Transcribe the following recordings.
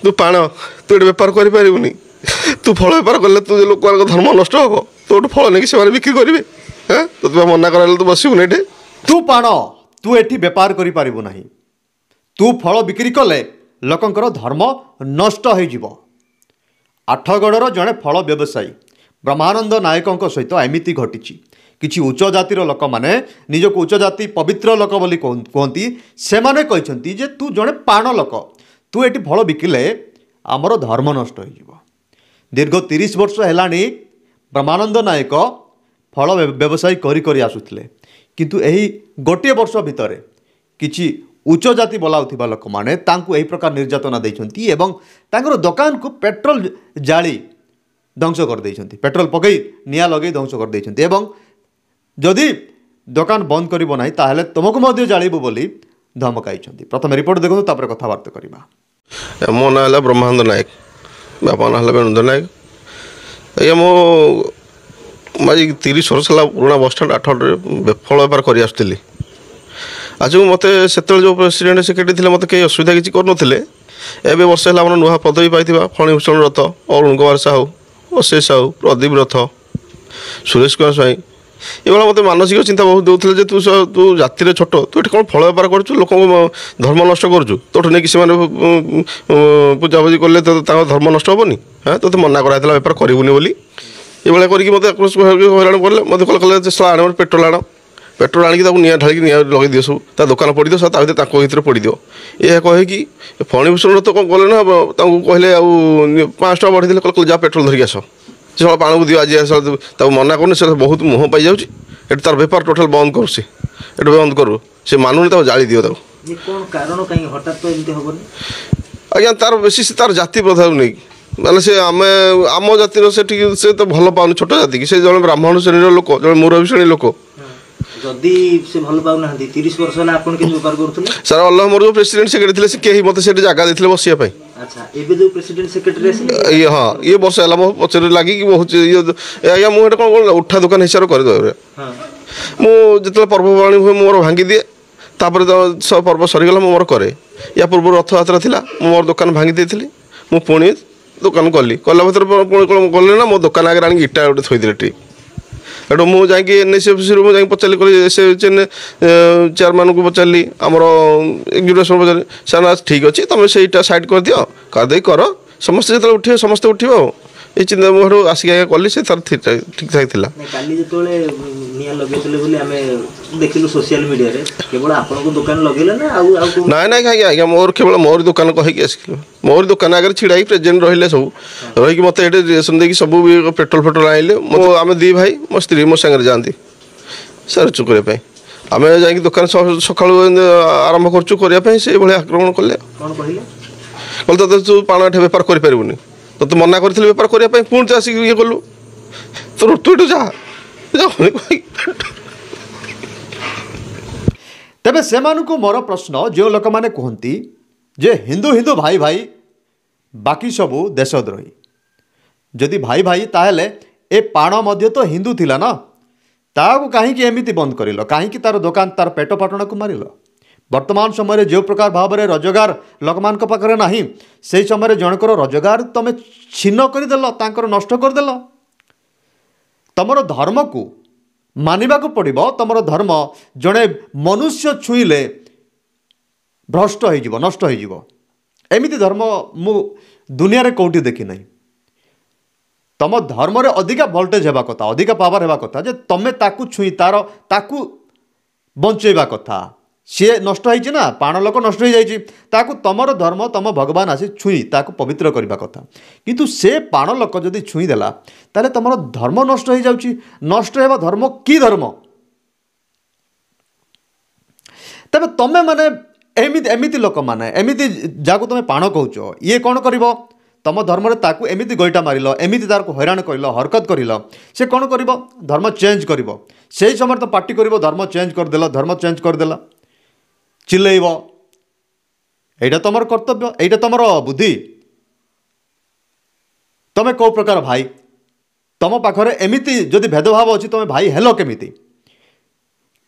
तू पाण तू ये बेपार करें तू फल बेपार कले तू लोक धर्म नष्ट हम तू फल नहीं से बिक्री करेंगे हाँ तो तुम मना करा तू बसबुन ये तू पाण तू एठी बेपार करि पारिबु नाही तू फल बिक्री कले लोकंकर धर्म नष्ट हो जिवो। आठगड़र जड़े फल व्यवसायी ब्रह्मानंद नायकों सहित एमिति घटी किछि उच्च जातिर लोक माने निजक उच्च जाति पवित्र लोक बोली कहती से माने कहते जे तू जड़े पाण लोक तू एटी फल बिकिले आमर धर्म नष्ट हो दीर्घ 30 वर्ष है ब्रह्मानंद नायक फल व्यवसायी करी आसुथिले किंतु एही गोटे वर्ष भितर किछि उच्च जाति बोलाउथिबा लोक माने तांकु एही प्रकार निर्यातना दैछंती एवं तांकर दुकान को पेट्रोल जाली ध्वंस कर दैछंती पेट्रोल पकई निया लगे ध्वंस कर दैछंती एवं जदि दुकान बंद करिबो नाही ताहले तुमको मध्य जालिबो बोली धमकाइछंती। प्रथम रिपोर्ट देखो तापर कथाबार्ता करिबा। मो ना है ब्रह्मानंद नायक बापा ना है बेणुधर नायक ये मो माजी 30 वर्ष है पुराना बस स्टाण 8 फल बेपार कर आसुली आज मत से जो प्रेसिडेंट सेक्रेटरी थे मत कई असुविधा किसी करें एवं वर्ष है आम नुआ पदवी पाई फणीभूषण रथ अरुण कुमार साहू अशेष साहू प्रदीप रथ सुरेश कुमार स्वाई ये मत मानसिक चिंता बहुत दूसरे तू तू जाति छोट तू ये कौन फल बेपार कर लोक धर्म नष्ट करुँ तोठू नहीं से पूजापूजी कले तो धर्म नष्ट हेनी हाँ तो मना कराइला बेपार करूनी बोली ये करके मत हईराण कले मत कल आण पेट्रोल आण पेट्रोल आणिक निया ढाली निया लगे दियो सब ता दुकान पड़ी दियो ता भर पड़ी दियो यह कहे फणीभूषण तो कौन कले ना कहले आउ 5 टका बढ़ी कल जा पेट्रोल धरिक आस से पाण को दियो आज मना कर से बहुत मुँह पाई जाऊँगी तार बेपार टोटाल बंद करुँ ये बंद करूँ से मानुनी जाली दियो आज्ञा तार बेसी तार जाति प्रथा नहीं माने से आम आम जातिर से तो भल पाऊन छोट जाति की से जड़े ब्राह्मण श्रेणी लोक जो मुरबी श्रेणी लोक जदि से भल पाउना 30 वर्ष होला आपन के व्यापार करथुले सर अल्लाह मोर जो प्रेसिडेंट सेक्रेटरी थे से केही मते से जगह देथिले बसिया पई। अच्छा एबे जो प्रेसिडेंट सेक्रेटरी से ये हां ये वर्ष हला मो पचरे लागी कि बहुत ये या मु कोन उठा दुकान हिसाब कर दो हां मु जतले पर्ववाणी हुए मोर भांगी दिए तापर सब पर्व सरी गला मोर करे या पूर्व रथ यात्रा थिला मोर दुकान भांगी देथिली मु पुणी दुकान कली कला भीतर गले ना मो दुकान आगे आनी इटा गोटे थोड़ी ट्रिप एटू मुझे एनएसी अफिस मुझे पचारि चेयरमैन को पचारि आमर एग्जीक्यूटिव पचारि सर ठीक अच्छे तुम से सैड कर दियो करदे कर समस्ते जो उठे समस्ते उठो ये चिंता मुझे आसिक आगे कली से तार ठीक ठाक था काली जेतोले निया लगेतले बोली हमें देखिलु सोशल मीडिया रे केवल आपन को दुकान लगेले ना आउ ना ना कहीं आज्ञा मोर केवल मोर दुकान कहीकि आसिल मोर दुकान आगे छिड़ा प्रेजेंट रहिले सब रही मत ये रिएक्शन देखिए सब पेट्रोल फेट्रोल आइले मो आम दी भाई मो स्त्री मो सागर जाती सर चुकरे आम जा दुकान सका आरंभ करने से आक्रमण कले कल तो तू पाण बेपार करें तो तू मना कर बेपार करने पुणी तो आसिक ये कलु तो तू ये जा तेबे से मोर प्रश्न जो लोक मैंने कहती जे हिंदू हिंदू भाई भाई बाकी सबू देशद्रोही जदि भाई भाई ताहले ए पाण मध्य तो हिंदू थिला ना ताकू कहीं एमती बंद कर कहीं तार दुकान तार पेट पाटण को मारिल वर्तमान समय जो प्रकार भाव में रोजगार लोक मान पाखे ना से समय जनकर रोजगार तुम छीन करदेल तांकर नष्ट करदेल तुमर धर्म को मानिबा को पड़िबो तुमर धर्म जड़े मनुष्य छुईले भ्रष्ट हो नष्ट हो एमिति धर्म मु दुनिया रे कोठी देखी नहीं तुम धर्म रे अधिका वोल्टेज हेबा कथा अधिका पावर हेबा कथा जे तमे ताकू छुई तार ताकू बंचेबा कथा सी नष्ट होइछि ना पाण लोक नष्ट हो जाइछि ताकू तमर धर्म तम भगवान आसी छुई ताकू पवित्र करबा कथा किंतु से पाण लोक जदि छुई देला ताले तमर धर्म नष्ट हो जाउछि नष्ट हेबा धर्म की धर्म तबे तमे माने एमिति एमिति लोक माने एमिति जाकू तमे पाण कहउछो ये कोन करिवो तम धर्म ताकू एमिति गईटा मारिल एमिति तार को हैरान कर हरकत कर से कौन कर धर्म चेंज कर से समय तो पार्टी कर धर्म चेंज करदेल धर्म चेंज करदेला चिल्लैब एटा तुम कर्तव्य एटा तुम बुद्धि तुम्हें कौ प्रकार भाई तुम पाखरे एमिति जदि भेदभाव अच्छी तुम भाई हेलो केमिति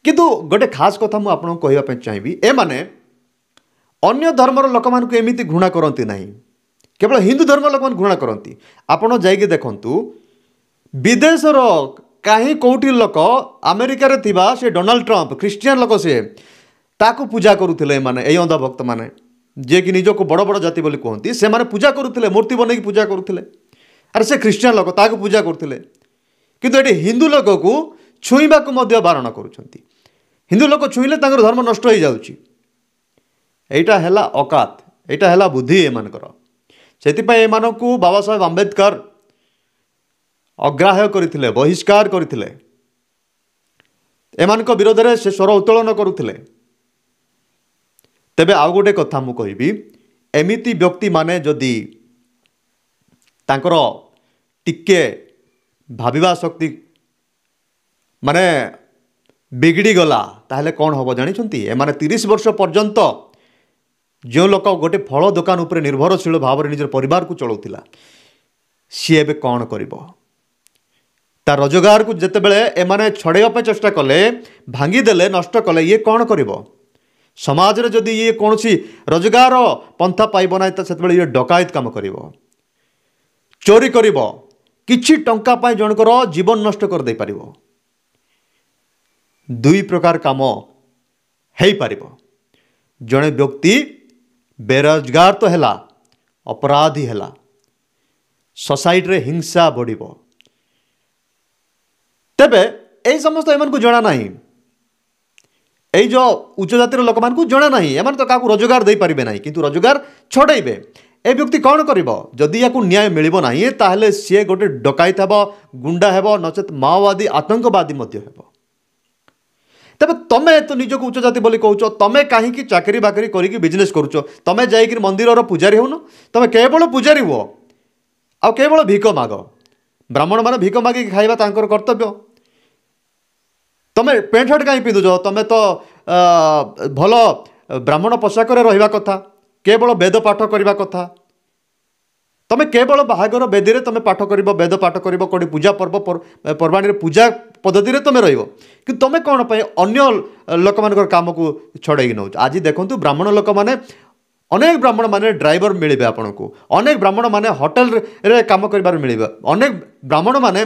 किंतु गोटे खास कथा मुझे आपको कहवाई चाहिए ए माने अन्य धर्मर लोक मान एमिति घृणा करती नहीं केवल हिंदू धर्म लोक घृणा करती। आपण जाइए देखंतु विदेशर कहीं कौटी लोक अमेरिका रे थिबा से डोनाल्ड ट्रंप ख्रीस्टियन लोक से ताकू पूजा करुथिले माने ए अंधभक्त माने जे कि निजको बड़ बड़ जाति बोली कहती से माने पूजा करुथिले मूर्ति बनैकी पूजा करुथिले। अरे से ख्रीस्टियन लोक ताकू पूजा करुथिले किंतु एटी हिंदू लोक को छुईबा को मध्य बारण करुछंती। हिंदू लोक छुईले तांकर धर्म नष्ट हो जाउची। एटा हैला औकात, एटा हैला बुद्धि एमानकर। सेतिपय एमानकु बाबा साहेब आंबेडकर अग्राह्य करथिले, बहिष्कार करथिले। एमानक विरोध रे से स्वर उत्तोलन करुथिले। तेबे आउ गोटे कथा मु कहिबी, एमिति व्यक्ति माने जदि तांकर टिके भाबिबा शक्ति माने बिगड़ी गला ताहले कौन हम जानी। एमाने 30 वर्ष पर्यंत जो लोक गोटे फल दुकान उपर निर्भरशील भाव में निजर परिवार को चलाउथिला सी एबे कौन करिवो। ता रोजगार को जिते बड़े एमाने छड़ाइवा चेष्टा कले, भांगीदेले, नष्ट कले, ये कौन करिवो। समाज रे जदि ये कौन सी रोजगार पंथा पाइब ना तो से ये डकायत काम करिवो, चोरी करिवो, किछि टंका पाई जनकर जीवन नष्ट कर दे पारिवो। दुई प्रकार काम हेई पारिवो। जड़े व्यक्ति बेरोजगार तो हैला, अपराधी हैला, सोसाइटी रे हिंसा बढ़िबो। तेबे ए समस्त एमन को जणा नाही, ए जो उच्च जातिर लोक मान को जणा नाही, एमन तो काकू रोजगार दे पारिबे नाही किंतु रोजगार छड़ाइबे। ए व्यक्ति कौन करिवो जदि याकू न्याय मिलिबो नाही ताहले सी गोटे डकायत हेबो, गुंडा हेबो, नचेत माओवादी आतंकवादी मध्य हेबो। तेबे तमे तो निजको उच्च जाति बोली कहूच, तमे कहीं चाकरी बाकरी करिकी बिजनेस करूच, तमे जाइक मंदिर पूजारी होनो, तमे केवल पूजारी हुओ आ केवल भिक माग। ब्राह्मण मान भिक मागिक खाइबा तांकर कर्तव्य। तमे पेंट शर्ट कहीं पिंधुच, तमे तो भल ब्राह्मण पोशाक रहिबा कथा, केवल वेद पाठ करबा कथा। तमे केवल बाहागर बेदी रे तमे पाठ करिवो, वेद पाठ करिवो, कोडी पूजा पर्व पर्वाणी रे पूजा पद्धति रे तमे रहिवो कि तमे कोन पय अन्य लोक मानकर काम को छड़ाई नौ। आज देखंतु ब्राह्मण लोक माने, अनेक ब्राह्मण माने ड्राइवर मिलिबे आपनको, अनेक ब्राह्मण माने होटल रे काम करिबार मिलिबे, अनेक ब्राह्मण माने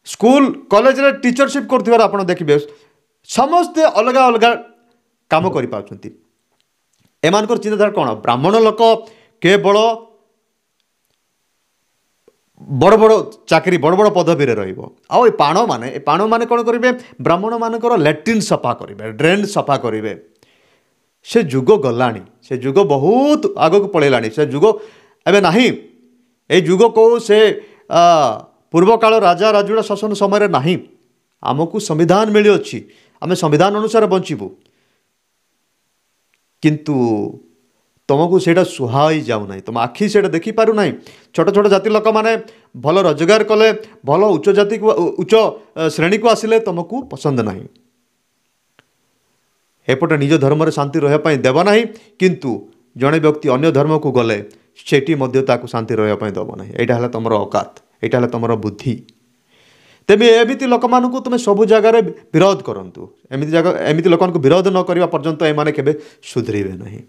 स्कूल कॉलेज रे टीचरशिप करथिबार आपण देखिबे। समस्त अलग अलग काम करि पाउछंती। एमानकर चिंताधारा कोन, ब्राह्मण लोक केवल बड़ बड़ चाकरी बड़ बड़ पदवी रे रहिबो। आ पाण माने कौन करेंगे, ब्राह्मण मानकर लैट्रिन सफा करेंगे, ड्रेन सफा करेंगे। से जुग गलानी, से जुग बहुत आग को पलैलानी, से जुग एबे नाही। ए जुग को से पूर्व काल राजा राजुड़ा शासन समय नाही। आमको संविधान मिली अच्छी, आम संविधान अनुसार बंचबू किंतु तुमको सेटा सुहाई जाऊना, तुम आखि से देखी पारु ना। छोट छोट जाति लोक माने भल रोजगार कले, भल उच्च जाति को उच्च श्रेणी को आसिले तुमको पसंद ना। एपटे निज धर्म रे शांति रहिबा देव ना, किंतु जड़े व्यक्ति अन्य धर्म को गले सेठी मध्य ताकू शांति रहिबा देव ना। एटा हला तुमर औकात, एटा हला तुमर बुद्धि। तेबे एमिति लोक मानकू तुम सबु जगार विरोध करंतु। एमिति लोक विरोध न करबा पर्यंत एमाने केबे सुधरिबे नहीं।